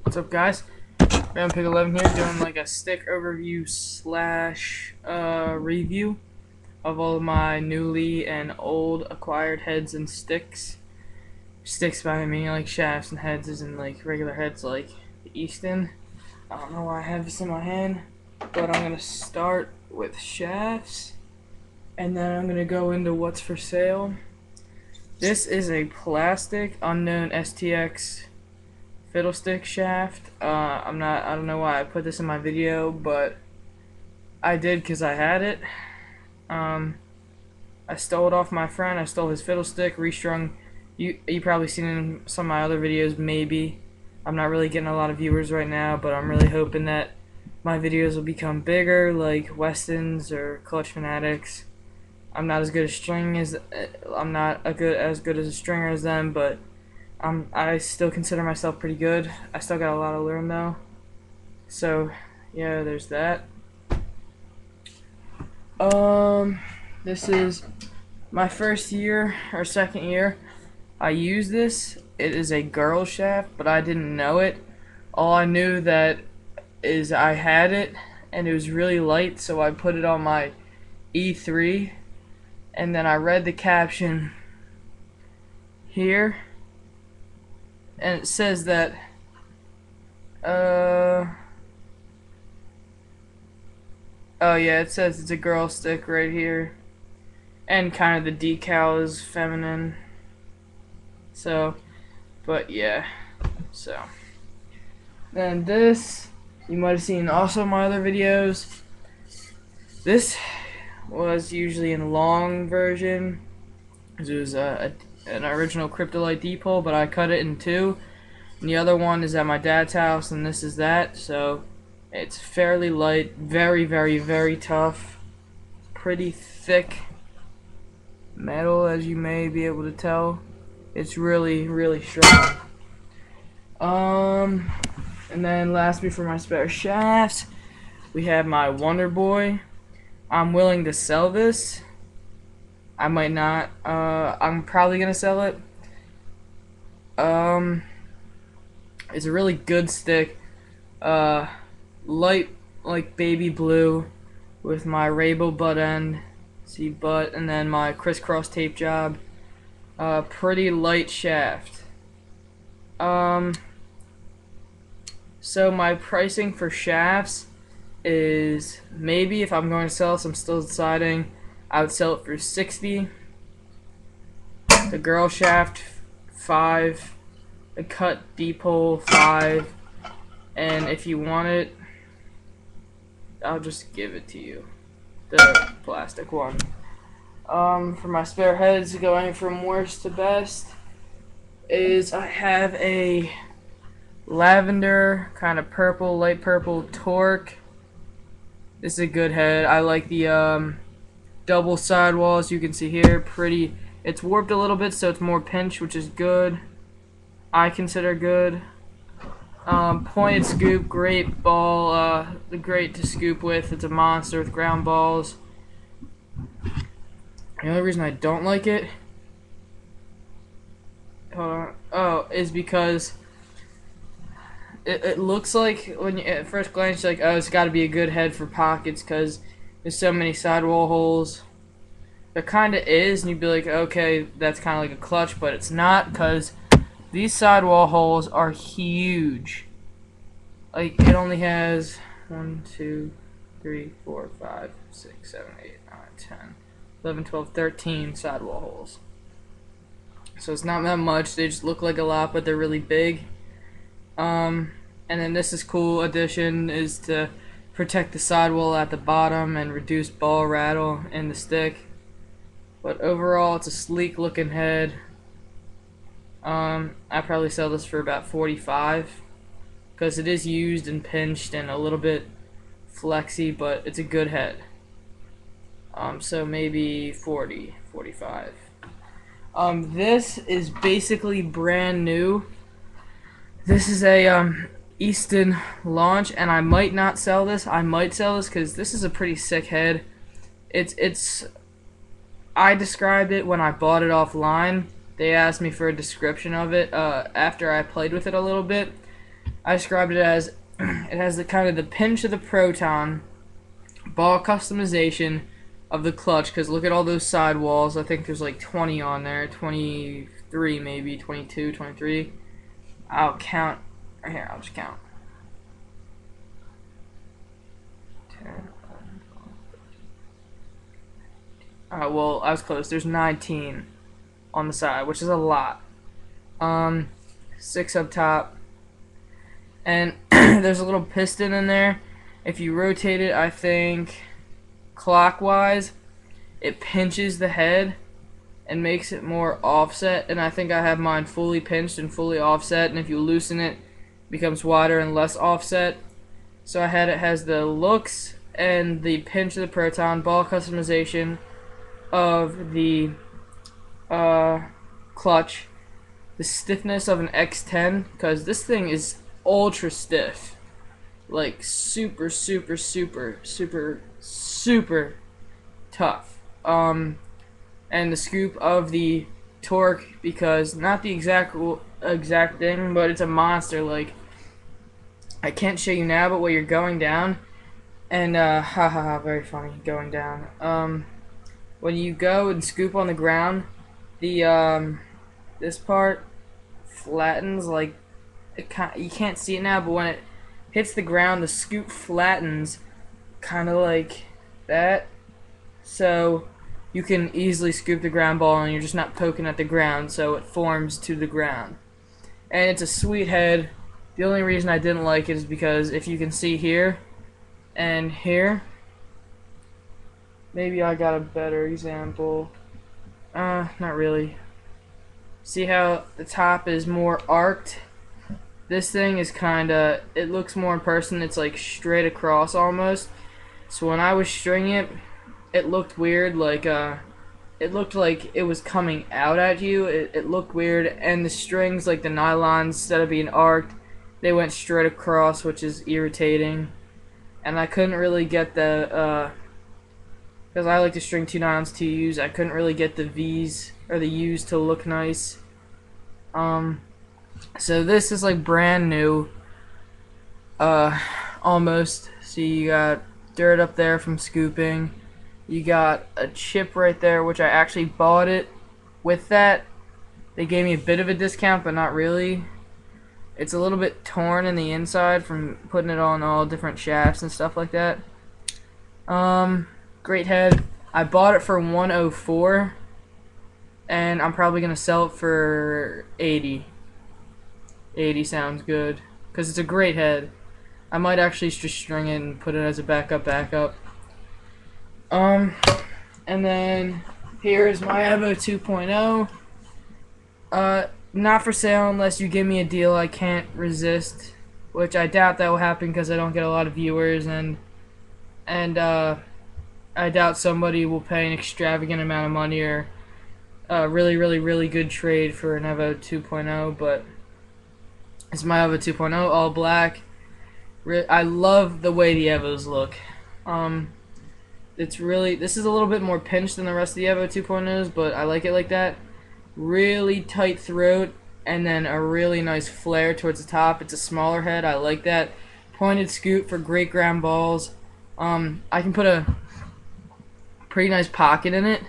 What's up, guys? Random Pig 11 here, doing like a stick overview slash review of all of my newly and old acquired heads and sticks. Sticks by me like shafts, and heads isn't like regular heads like the Easton. I don't know why I have this in my hand, but I'm gonna start with shafts, and then I'm gonna go into what's for sale. This is a plastic unknown STX fiddlestick shaft. I don't know why I put this in my video, but I did because I had it. I stole it off my friend. I stole his fiddlestick, restrung. You probably seen it in some of my other videos, maybe. I'm not really getting a lot of viewers right now, but I'm really hoping that my videos will become bigger, like Weston's or Clutch Fanatics. I'm not as good as as good as a stringer as them, but I still consider myself pretty good. I still got a lot to learn though. So yeah, there's that. This is my first year or second year. I use this. It is a girl shaft, but I didn't know it. All I knew that is I had it, and it was really light, so I put it on my E3, and then I read the caption here, and it says that oh yeah, it says it's a girl stick right here, and kind of the decal is feminine. So, but yeah, so then this, you might have seen also my other videos. This was usually in long version. It was an original Cryptolite dipole, but I cut it in two. And the other one is at my dad's house, and this is that. So it's fairly light, very, very, very tough, pretty thick metal, as you may be able to tell. It's really, really strong. And then lastly, for my spare shafts, we have my Wonder Boy. I'm willing to sell this. I might not. I'm probably gonna sell it. It's a really good stick. Light like baby blue with my Rainbow butt end. See butt, and then my crisscross tape job. Pretty light shaft. So my pricing for shafts is, maybe if I'm going to sell this, I'm still deciding, I would sell it for $60. The girl shaft, $5. The cut dipole, $5. And if you want it, I'll just give it to you, the plastic one. For my spare heads, going from worst to best, is I have a lavender, kind of purple, light purple Torque. This is a good head. I like the double sidewalls. You can see here, pretty. It's warped a little bit, so it's more pinch, which is good. I consider good. Pointed scoop, great ball. Great to scoop with. It's a monster with ground balls. The only reason I don't like it, is because it looks like, when you, at first glance, you're like, oh, it's got to be a good head for pockets because there's so many sidewall holes. There kind of is, and you'd be like, okay, that's kind of like a clutch, but it's not, because these sidewall holes are huge. Like, it only has 1, 2, 3, 4, 5, 6, 7, 8, 9, 10, 11, 12, 13 sidewall holes. So it's not that much. They just look like a lot, but they're really big. And then this is cool addition, is to protect the sidewall at the bottom and reduce ball rattle in the stick. But overall, it's a sleek looking head. I probably sell this for about $45 because it is used and pinched and a little bit flexy, but it's a good head. So maybe 40, 45. This is basically brand new. This is a Easton launch, and I might not sell this. I might sell this because this is a pretty sick head. I described it when I bought it offline. They asked me for a description of it after I played with it a little bit. I described it as it has the kind of the pinch of the proton, ball customization of the clutch, because look at all those sidewalls. I think there's like 20 on there, 23 maybe, 22, 23. I'll count right here. I'll just count. 10, 11, 12. Well, I was close. There's 19 on the side, which is a lot. 6 up top, and there's a little piston in there. If you rotate it, I think clockwise, it pinches the head and makes it more offset, and I think I have mine fully pinched and fully offset, and if you loosen it, it becomes wider and less offset. So it has the looks and the pinch of the proton, ball customization of the clutch, the stiffness of an X10, because this thing is ultra stiff, like super tough. And the scoop of the torque, because not the exact thing, but it's a monster. Like, I can't show you now, but while you're going down, and very funny going down. When you go and scoop on the ground, the this part flattens, like you can't see it now, but when it hits the ground, the scoop flattens, kind of like that. So you can easily scoop the ground ball, and you're just not poking at the ground, so it forms to the ground. And it's a sweet head. The only reason I didn't like it is because if you can see here and here, maybe I got a better example. Not really. See how the top is more arced? This thing is kinda, it looks more in person, it's like straight across almost. So when I was stringing it, it looked weird, like it looked like it was coming out at you. It looked weird, and the strings, like the nylons, instead of being arced, they went straight across, which is irritating. And I couldn't really get the because I like to string 2 nylons 2 U's, I couldn't really get the V's or the U's to look nice. So this is like brand new, almost. See, you got dirt up there from scooping. You got a chip right there, which I actually bought it with that. They gave me a bit of a discount, but not really. It's a little bit torn in the inside from putting it on all different shafts and stuff like that. Great head. I bought it for $104, and I'm probably gonna sell it for $80. 80 sounds good, because it's a great head. I might actually just string it and put it as a backup. And then here's my Evo 2.0. Not for sale unless you give me a deal I can't resist, which I doubt that will happen because I don't get a lot of viewers, and I doubt somebody will pay an extravagant amount of money or a really good trade for an Evo 2.0, but it's my Evo 2.0, all black. I love the way the Evos look. This is a little bit more pinched than the rest of the Evo 2.0s, but I like it like that. Really tight throat, and then a really nice flare towards the top. It's a smaller head, I like that. Pointed scoop for great ground balls. I can put a pretty nice pocket in it.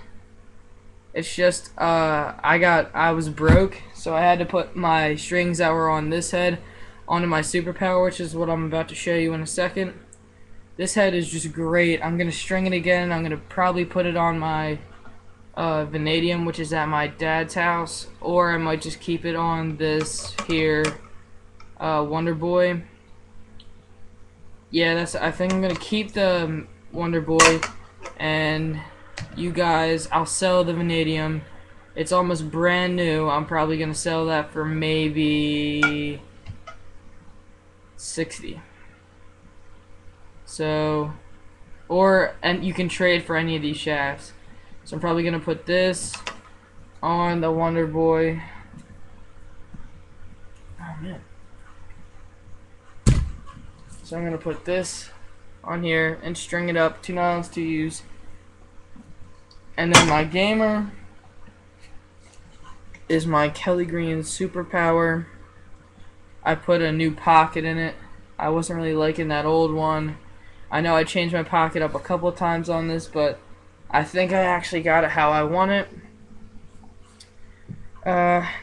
It's just, I was broke, so I had to put my strings that were on this head onto my superpower, which is what I'm about to show you in a second. This head is just great. I'm going to string it again. I'm going to probably put it on my vanadium, which is at my dad's house, or I might just keep it on this here Wonder Boy. Yeah, I think I'm going to keep the Wonder Boy, and you guys, I'll sell the vanadium. It's almost brand new. I'm probably going to sell that for maybe 60. So, and you can trade for any of these shafts. So I'm probably going to put this on the Wonder Boy. Oh man. So I'm going to put this on here and string it up, 2 nylons 2 U's. And then my gamer is my Kelly Green Superpower. I put a new pocket in it. I wasn't really liking that old one. I know I changed my pocket up a couple of times on this, but I think I actually got it how I want it.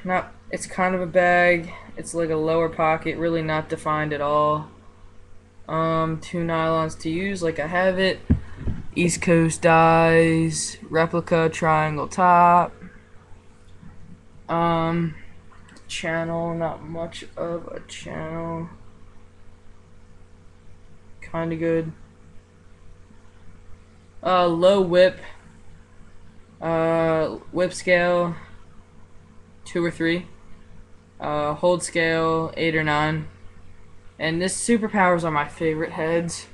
Not. It's kind of a bag. It's like a lower pocket, really not defined at all. Two nylons to use, like I have it. East Coast dies, replica triangle top. Channel, not much of a channel. Kind of good. Low whip. Whip scale 2 or 3. Hold scale 8 or 9. And this superpowers are my favorite heads.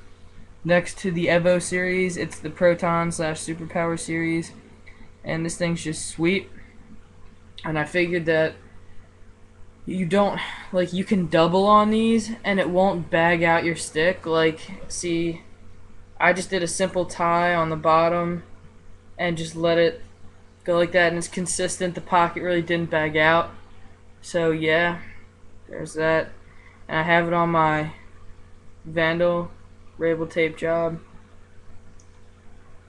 Next to the Evo series, it's the Proton / Superpower series, and this thing's just sweet. And I figured that you can double on these and it won't bag out your stick. Like, see, I just did a simple tie on the bottom and just let it go like that, and it's consistent. The pocket really didn't bag out. So yeah, there's that. And I have it on my Vandal Rabel tape job.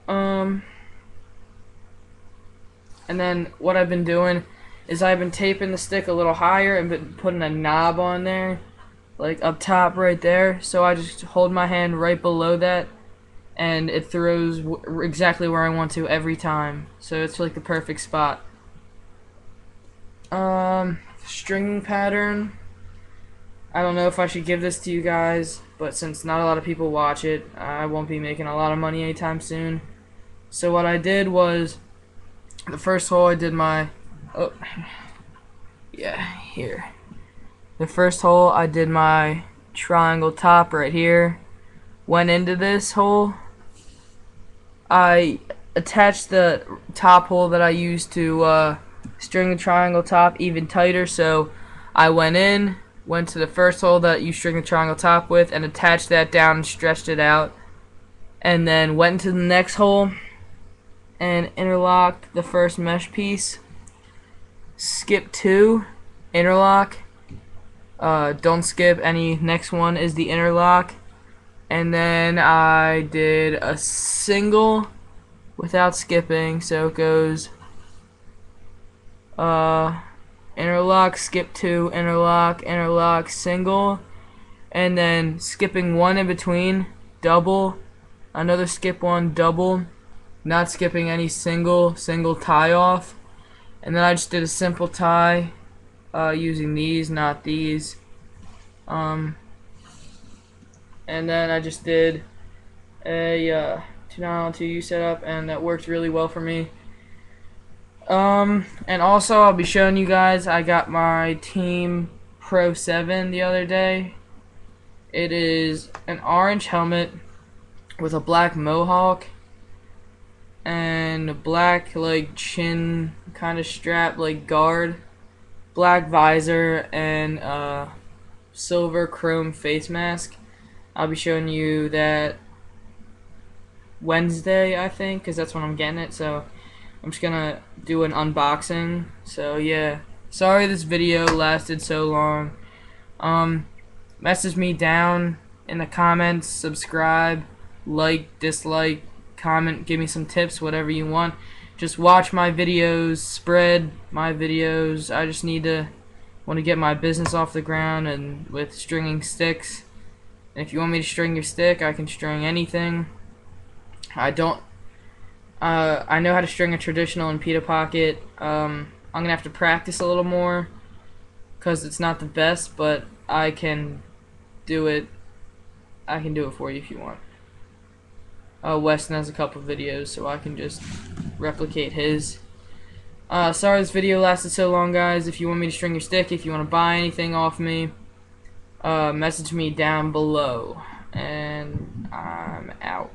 And then what I've been doing is I've been taping the stick a little higher and been putting a knob on there, like up top right there. So I just hold my hand right below that, and it throws exactly where I want to every time. So it's like the perfect spot. Stringing pattern. I don't know if I should give this to you guys, but since not a lot of people watch it, I won't be making a lot of money anytime soon. So what I did was, the first hole I did my, here. The first hole I did my triangle top right here. Went into this hole. I attached the top hole that I used to string the triangle top even tighter, so I went to the first hole that you string the triangle top with and attached that down and stretched it out, and then went into the next hole and interlocked the first mesh piece. Skip 2, interlock. Don't skip any. Next one is the interlock. And then I did a single without skipping, so it goes interlock, skip 2, interlock, interlock, single, and then skipping 1 in between, double, another skip 1, double, not skipping any single tie off. And then I just did a simple tie using these, not these. And then I just did a 2-9-2 setup, and that worked really well for me. And also I'll be showing you guys, I got my Team Pro 7 the other day. It is an orange helmet with a black mohawk and a black like chin kind of strap like guard, black visor, and silver chrome face mask. I'll be showing you that Wednesday, I think, because that's when I'm getting it. So I'm just gonna do an unboxing. So yeah, sorry this video lasted so long. Message me down in the comments, subscribe, like, dislike, comment, give me some tips, whatever you want. Just watch my videos, spread my videos. I just want to get my business off the ground, and with stringing sticks. And if you want me to string your stick, I can string anything. I know how to string a traditional and pita pocket. I'm gonna have to practice a little more because it's not the best, but I can do it. I can do it for you if you want. Weston has a couple videos, so I can just replicate his. Sorry this video lasted so long, guys. If you want me to string your stick, if you want to buy anything off me, message me down below, and I'm out.